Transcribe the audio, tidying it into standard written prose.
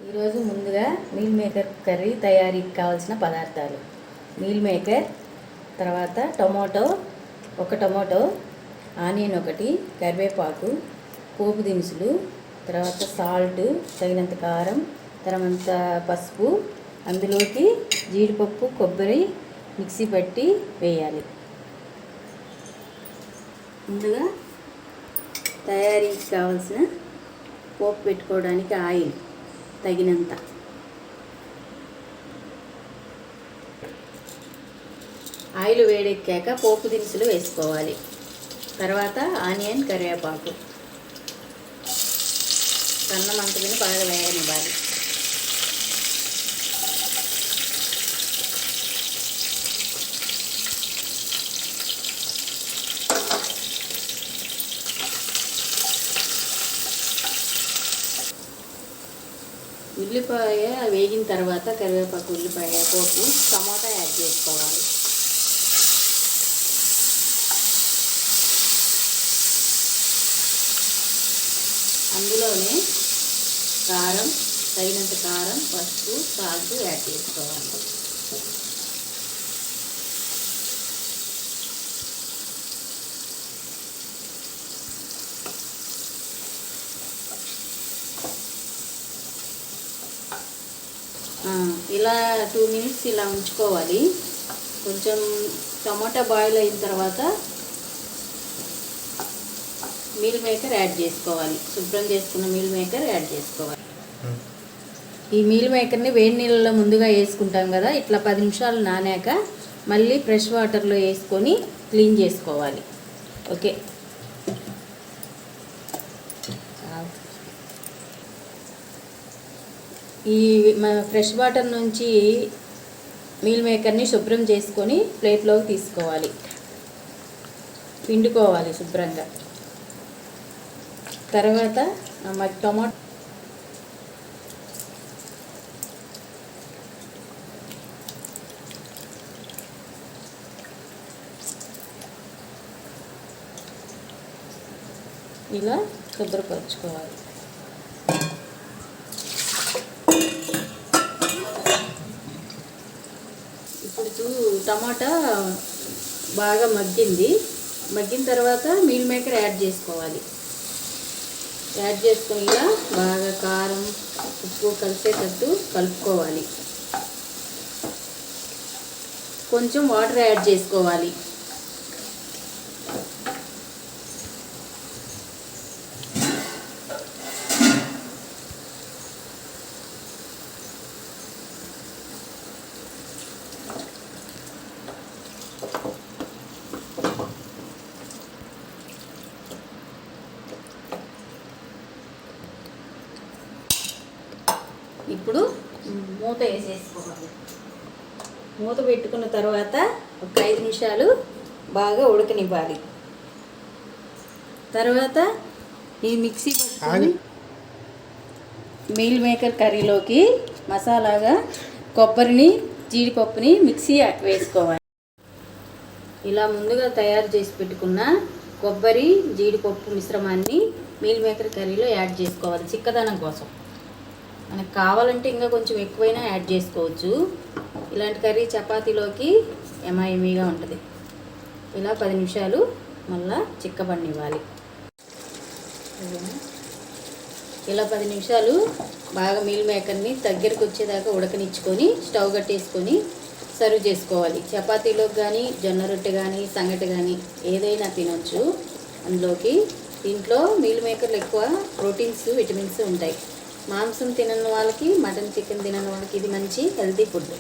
ఈరోజు ముందుగా meal maker curry తయారీకి కావాల్సిన పదార్థాలు: మీల్ మేకర్, తర్వాత ఒక టొమాటో, ఆనియన్ ఒకటి, కరివేపాకు, పోపు దినుసులు, తర్వాత సాల్ట్, తగినంత కారం, తగినంత పసుపు, అందులోకి జీడిపప్పు, కొబ్బరి మిక్సీ పట్టి వేయాలి. ముందుగా తయారీకి కావాల్సిన పోపు పెట్టుకోవడానికి ఆయిల్ తగినంత, ఆయిల్ వేడెక్కాక పోపు దినుసులు వేసుకోవాలి. తర్వాత ఆనియన్, కరివేపాకు సన్న మంట మీద బాగా వేయనివ్వాలి. ఉల్లిపాయ వేగిన తర్వాత కరివేపాకు, ఉల్లిపాయ, పోపు, టమాటా యాడ్ చేసుకోవాలి. అందులోనే కారం, తగినంత కారం, పసుపు, సాల్ట్ యాడ్ చేసుకోవాలి. ఇలా 2 minutes ఇలా ఉంచుకోవాలి. కొంచెం టమాటా బాయిల్ అయిన తర్వాత మీల్ మేకర్ యాడ్ చేసుకోవాలి. శుభ్రం చేసుకున్న మీల్ మేకర్ యాడ్ చేసుకోవాలి. ఈ మీల్ మేకర్ని వేడి నీళ్ళలో ముందుగా వేసుకుంటాం కదా, ఇట్లా 10 నిమిషాలు నానాక మళ్ళీ ఫ్రెష్ వాటర్లో వేసుకొని క్లీన్ చేసుకోవాలి. ఓకే, ఈ ఫ్రెష్ వాటర్ నుంచి మీల్ మేకర్ని శుభ్రం చేసుకొని ప్లేట్లోకి తీసుకోవాలి. పిండుకోవాలి శుభ్రంగా. తర్వాత టమాటో ఇలా శుభ్రపరచుకోవాలి. ఇప్పుడు టమాటా బాగా మగ్గిన తర్వాత మీల్ మేకర్ యాడ్ చేసుకోవాలి. యాడ్ చేసుకొని ఇలా బాగా కారం, ఉప్పు కలిసేటట్టు కలుపుకోవాలి. కొంచెం వాటర్ యాడ్ చేసుకోవాలి. ఇప్పుడు మూత వేసేసుకోవాలి. మూత పెట్టుకున్న తర్వాత ఒక 5 నిమిషాలు బాగా ఉడకనివ్వాలి. తర్వాత ఈ మిక్సీ పట్టుకొని మీల్ మేకర్ కర్రీలోకి మసాలాగా కొబ్బరిని, జీడిపప్పుని మిక్సీ వేసుకోవాలి. ఇలా ముందుగా తయారు చేసి పెట్టుకున్న కొబ్బరి, జీడిపప్పు మిశ్రమాన్ని మీల్ మేకర్ కర్రీలో యాడ్ చేసుకోవాలి. చిక్కదనం కోసం మనకు కావాలంటే ఇంకా కొంచెం ఎక్కువైనా యాడ్ చేసుకోవచ్చు. ఇలాంటి కర్రీ చపాతీలోకి ఎమాయమీగా ఉంటుంది. ఇలా 10 నిమిషాలు మళ్ళా చిక్కబడినివ్వాలి. ఇలా 10 నిమిషాలు బాగా మీల్ మేకర్ని దగ్గరికి వచ్చేదాకా ఉడకనిచ్చుకొని స్టవ్ కట్టేసుకొని సర్వ్ చేసుకోవాలి. చపాతీలోకి కానీ, జొన్న రొట్టె కానీ, సంగటి కానీ ఏదైనా తినొచ్చు. అందులోకి దీంట్లో మీల్ మేకర్లు ఎక్కువ ప్రోటీన్స్, విటమిన్స్ ఉంటాయి. మాంసం తినని వాళ్ళకి, మటన్, చికెన్ తినని వాళ్ళకి ఇది మంచి హెల్తీ ఫుడ్.